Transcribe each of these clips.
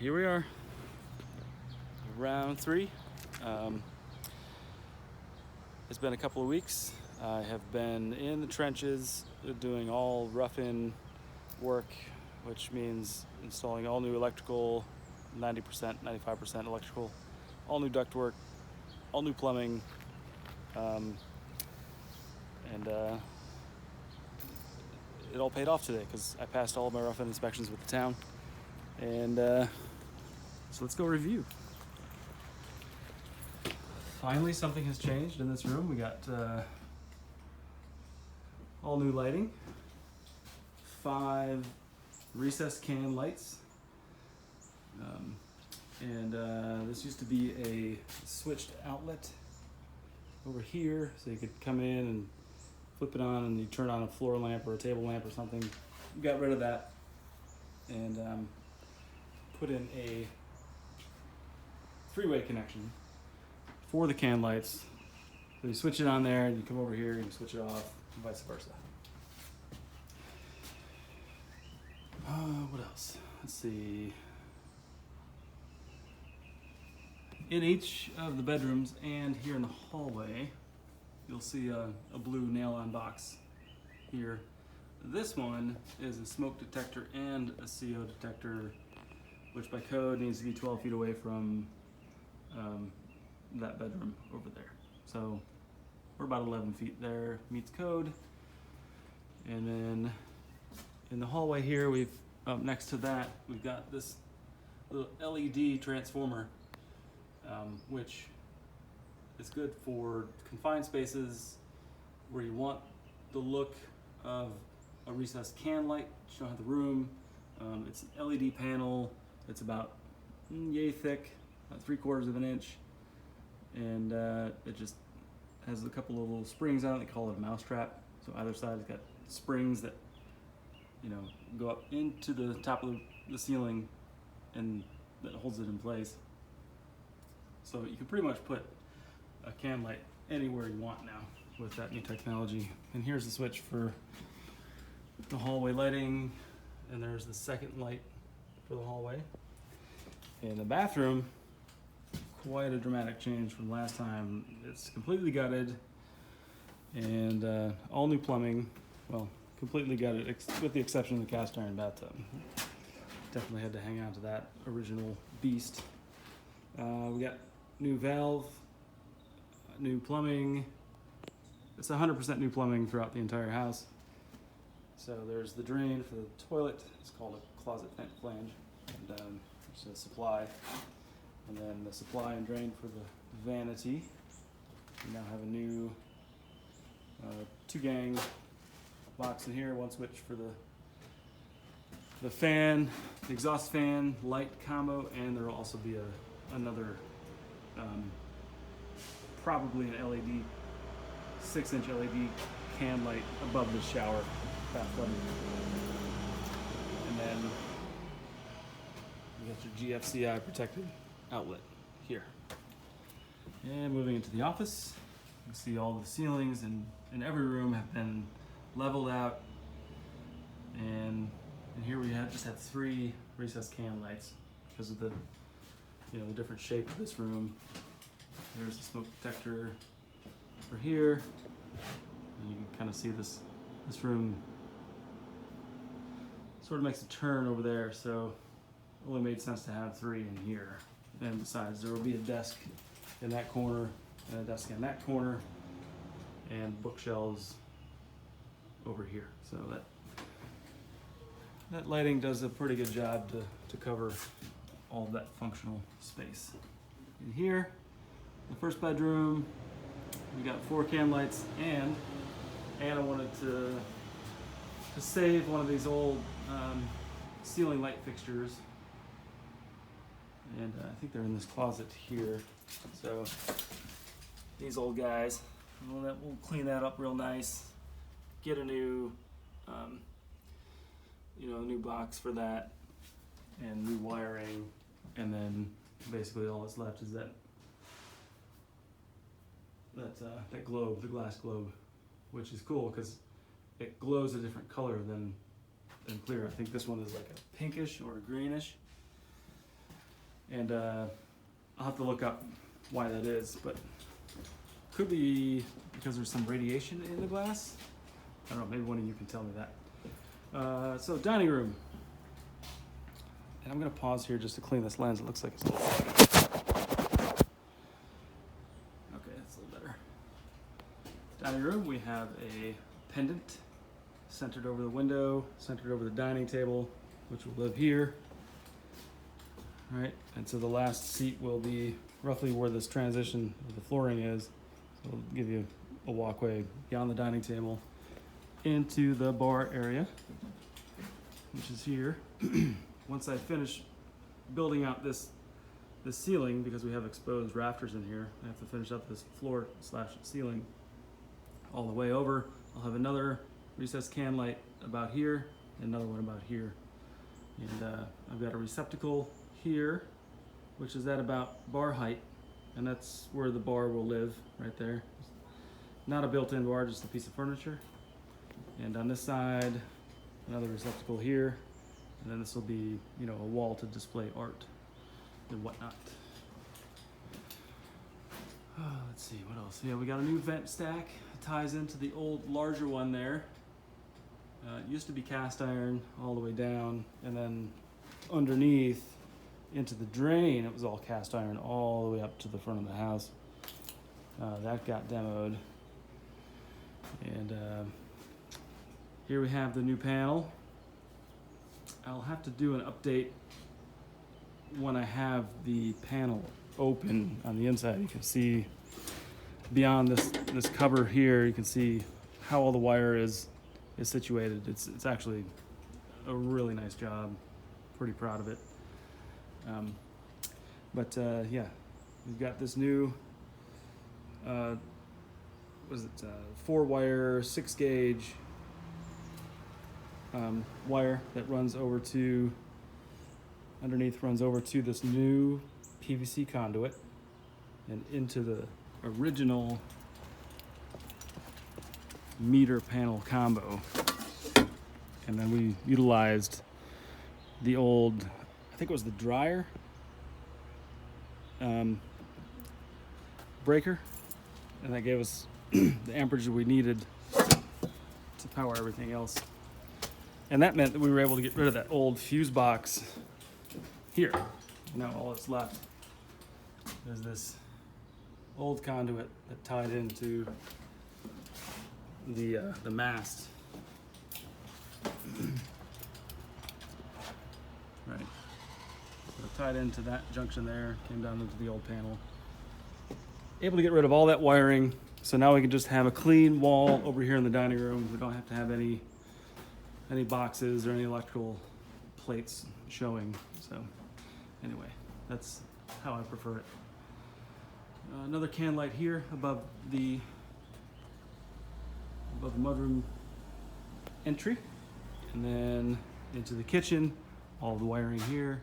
here we are, round 3. It's been a couple of weeks. I have been in the trenches doing all rough-in work, which means installing all new electrical, 90%, 95% electrical, all new ductwork, all new plumbing, and it all paid off today because I passed all of my rough-in inspections with the town. And so let's go review. Finally, something has changed in this room. We got all new lighting, 5 recessed can lights, and this used to be a switched outlet over here, so you could come in and flip it on and you turn on a floor lamp or a table lamp or something. We got rid of that and put in a 3-way connection for the can lights. So you switch it on there and you come over here and you switch it off and vice versa. What else? Let's see. In each of the bedrooms and here in the hallway, you'll see a blue nail-on box here. This one is a smoke detector and a CO detector, which by code needs to be 12 feet away from that bedroom over there. So we're about 11 feet there, meets code. And then in the hallway here, up next to that, we've got this little LED transformer, which is good for confined spaces where you want the look of a recessed can light, but you don't have the room. It's an LED panel. It's about yay thick, about 3/4 of an inch, and it just has a couple of little springs on it. They call it a mouse trap. So either side has got springs that go up into the top of the ceiling, and that holds it in place. So you can pretty much put a can light anywhere you want now with that new technology. And here's the switch for the hallway lighting, and there's the second light for the hallway. In the bathroom, quite a dramatic change from last time. It's completely gutted and all new plumbing. Well, completely gutted with the exception of the cast iron bathtub. Definitely had to hang on to that original beast. We got new valve, new plumbing. It's 100% new plumbing throughout the entire house. So there's the drain for the toilet. It's called a closet vent flange. And there's a supply. And then the supply and drain for the vanity. We now have a new 2-gang box in here, one switch for the fan, the exhaust fan, light combo, and there will also be another, probably an LED, 6-inch LED can light above the shower bathtub. And then you got your GFCI protected outlet here. And moving into the office, you can see all the ceilings in every room have been leveled out, and here we just had 3 recessed can lights because of the different shape of this room. There's the smoke detector for here, and you can kind of see this room sort of makes a turn over there, so it only made sense to have 3 in here. And besides, there will be a desk in that corner and a desk in that corner and bookshelves over here. So that lighting does a pretty good job to cover all of that functional space. In here, the first bedroom, we got 4 can lights, and Anna wanted to save one of these old ceiling light fixtures, and I think they're in this closet here. So these old guys, we'll clean that up real nice, get a new new box for that and new wiring, and then basically all that's left is that globe, the glass globe, which is cool because it glows a different color than clear. I think this one is like a pinkish or a greenish. And I'll have to look up why that is, but could be because there's some radiation in the glass. I don't know, maybe one of you can tell me that. So dining room. And I'm gonna pause here just to clean this lens. It looks like it's a little foggy. Okay, that's a little better. Dining room, we have a pendant centered over the window, centered over the dining table, which will live here. All right, and so the last seat will be roughly where this transition of the flooring is. So it'll give you a walkway beyond the dining table into the bar area, which is here. Once I finish building out this ceiling, because we have exposed rafters in here, I have to finish up this floor slash ceiling all the way over. I'll have another recessed can light about here, and another one about here. And I've got a receptacle here, which is at about bar height, and that's where the bar will live, right there. Not a built-in bar, just a piece of furniture. And on this side, another receptacle here, and then this will be, you know, a wall to display art and whatnot. Let's see, what else? Yeah, we got a new vent stack. It ties into the old, larger one there. It used to be cast iron all the way down, and then underneath into the drain, it was all cast iron all the way up to the front of the house. That got demoed. And here we have the new panel. I'll have to do an update when I have the panel open on the inside. You can see beyond this cover here, you can see how all the wire is situated. It's actually a really nice job. Pretty proud of it. Yeah, we've got this new 4-wire 6-gauge wire that runs over to this new PVC conduit and into the original meter panel combo. And then we utilized the old, I think it was the dryer breaker, and that gave us the amperage that we needed to power everything else. And that meant that we were able to get rid of that old fuse box here. Now all that's left is this old conduit that tied into the mast. Right. So tied into that junction there, came down into the old panel. Able to get rid of all that wiring, so now we can just have a clean wall over here in the dining room. We don't have to have any boxes or any electrical plates showing. So anyway, that's how I prefer it. Another can light here above the mudroom entry, and then into the kitchen, all the wiring here.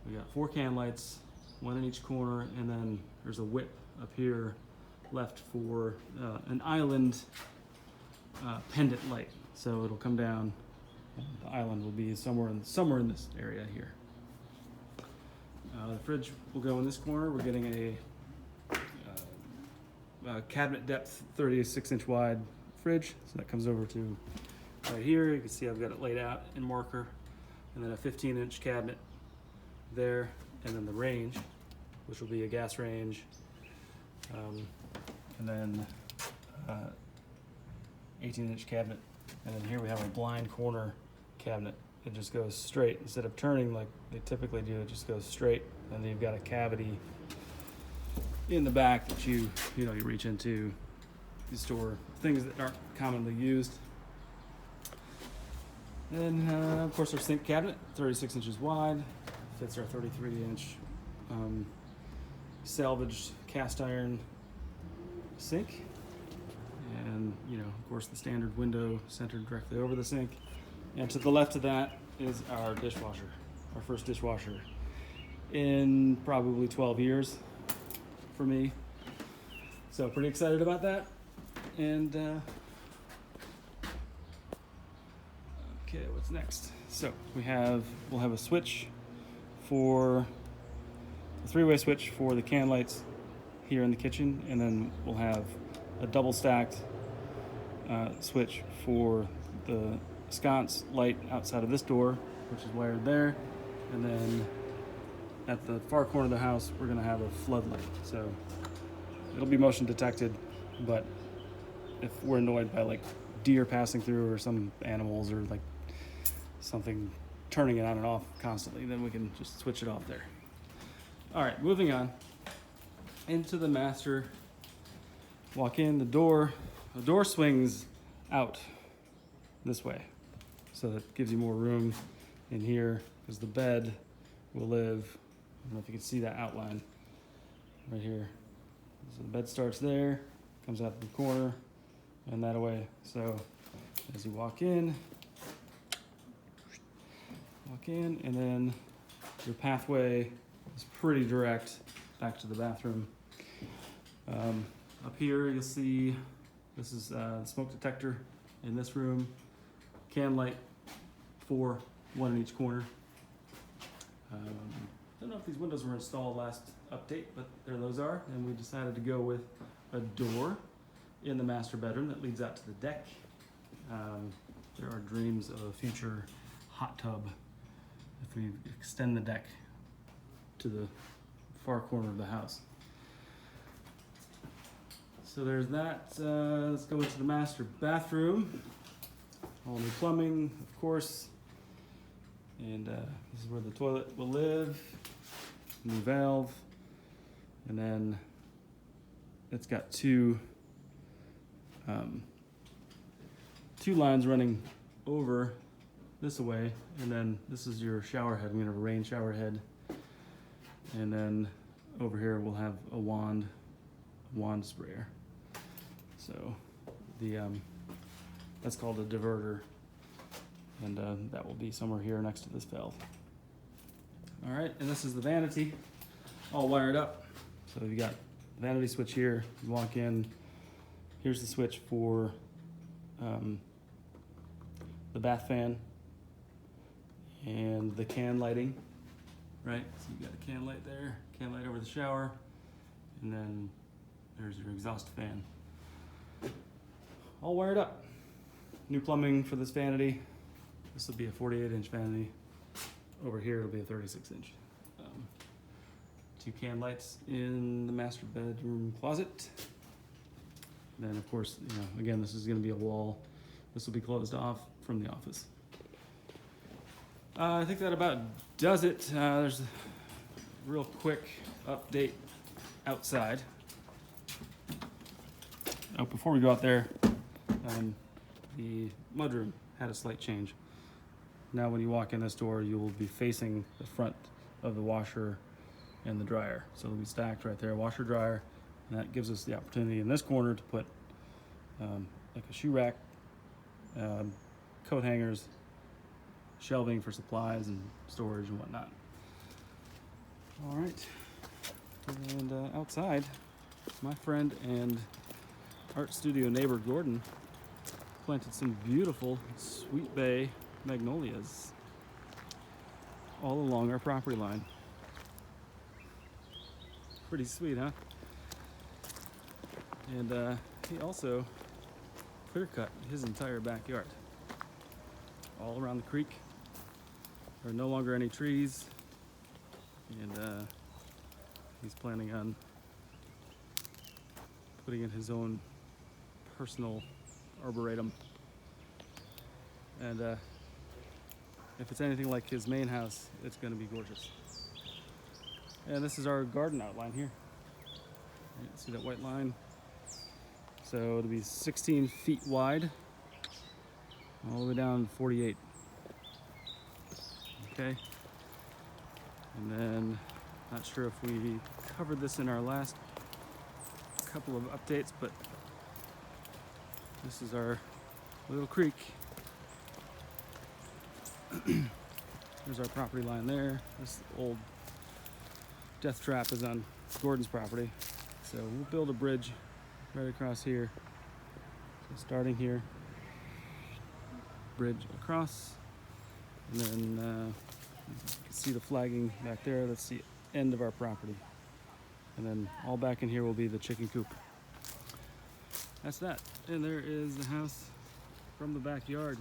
We got 4 can lights, 1 in each corner, and then there's a whip up here left for an island pendant light. So it'll come down, and the island will be somewhere in this area here. The fridge will go in this corner. We're getting a cabinet depth 36-inch wide fridge, so that comes over to right here. You can see I've got it laid out in marker, and then a 15-inch cabinet there, and then the range, which will be a gas range, and then 18-inch cabinet, and then here we have a blind corner cabinet. It just goes straight instead of turning like they typically do. It just goes straight, and then you've got a cavity in the back that you reach into. You store things that aren't commonly used. And then, of course, our sink cabinet, 36 inches wide, fits our 33-inch salvaged cast iron sink. And, of course, the standard window centered directly over the sink. And to the left of that is our dishwasher, our first dishwasher in probably 12 years for me. So pretty excited about that. And okay, what's next? So we'll have a switch for a three-way switch for the can lights here in the kitchen, and then we'll have a double stacked switch for the sconce light outside of this door, which is wired there. And then at the far corner of the house, we're gonna have a floodlight. So it'll be motion detected, but if we're annoyed by like deer passing through or some animals or like something turning it on and off constantly, then we can just switch it off there. All right, moving on into the master. Walk in, the door swings out this way. So that gives you more room in here because the bed will live. I don't know if you can see that outline right here. So the bed starts there, comes out the corner, and that away. So as you walk in, and then your pathway is pretty direct back to the bathroom. Up here you'll see this is the smoke detector in this room. Can light, 4, 1 in each corner. Don't know if these windows were installed last update, but there those are. And we decided to go with a door in the master bedroom that leads out to the deck. There are dreams of a future hot tub if we extend the deck to the far corner of the house. So there's that. Let's go into the master bathroom. All new plumbing, of course. And this is where the toilet will live. New valve. And then it's got two lines running over this way. And then this is your shower head. We're gonna have a rain shower head. And then over here we'll have a wand sprayer. So the that's called a diverter, and that will be somewhere here next to this valve. All right, and this is the vanity, all wired up. So you got the vanity switch here. You walk in. Here's the switch for the bath fan and the can lighting. Right, so you got a can light there, can light over the shower, and then there's your exhaust fan. All wired up. New plumbing for this vanity. This will be a 48-inch vanity. Over here it'll be a 36-inch. 2 can lights in the master bedroom closet. Then of course, again, this is gonna be a wall. This will be closed off from the office. I think that about does it. There's a real quick update outside. Oh, before we go out there, the mudroom had a slight change. Now when you walk in this door, you will be facing the front of the washer and the dryer. So they'll be stacked right there, washer, dryer, and that gives us the opportunity in this corner to put like a shoe rack, coat hangers, shelving for supplies and storage and whatnot. All right, and outside, my friend and art studio neighbor Gordon planted some beautiful Sweet Bay magnolias all along our property line. Pretty sweet, huh? And he also clear cut his entire backyard all around the creek. There are no longer any trees, and he's planning on putting in his own personal arboretum. And if it's anything like his main house, it's going to be gorgeous. And this is our garden outline here. See that white line? So it'll be 16 feet wide, all the way down to 48. Okay. And then, not sure if we covered this in our last couple of updates, but this is our little creek. There's our property line there. This old death trap is on Gordon's property. So we'll build a bridge right across here. So starting here, bridge across, and then you can see the flagging back there. Let's see end of our property. And then all back in here will be the chicken coop. That's that. And there is the house from the backyard.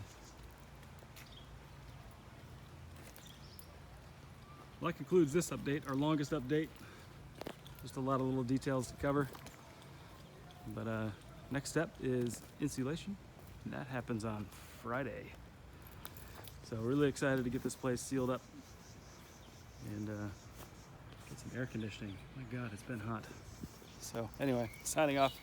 Well, that concludes this update, our longest update. Just a lot of little details to cover. But next step is insulation, and that happens on Friday. So really excited to get this place sealed up and get some air conditioning. My God, it's been hot. So anyway, signing off.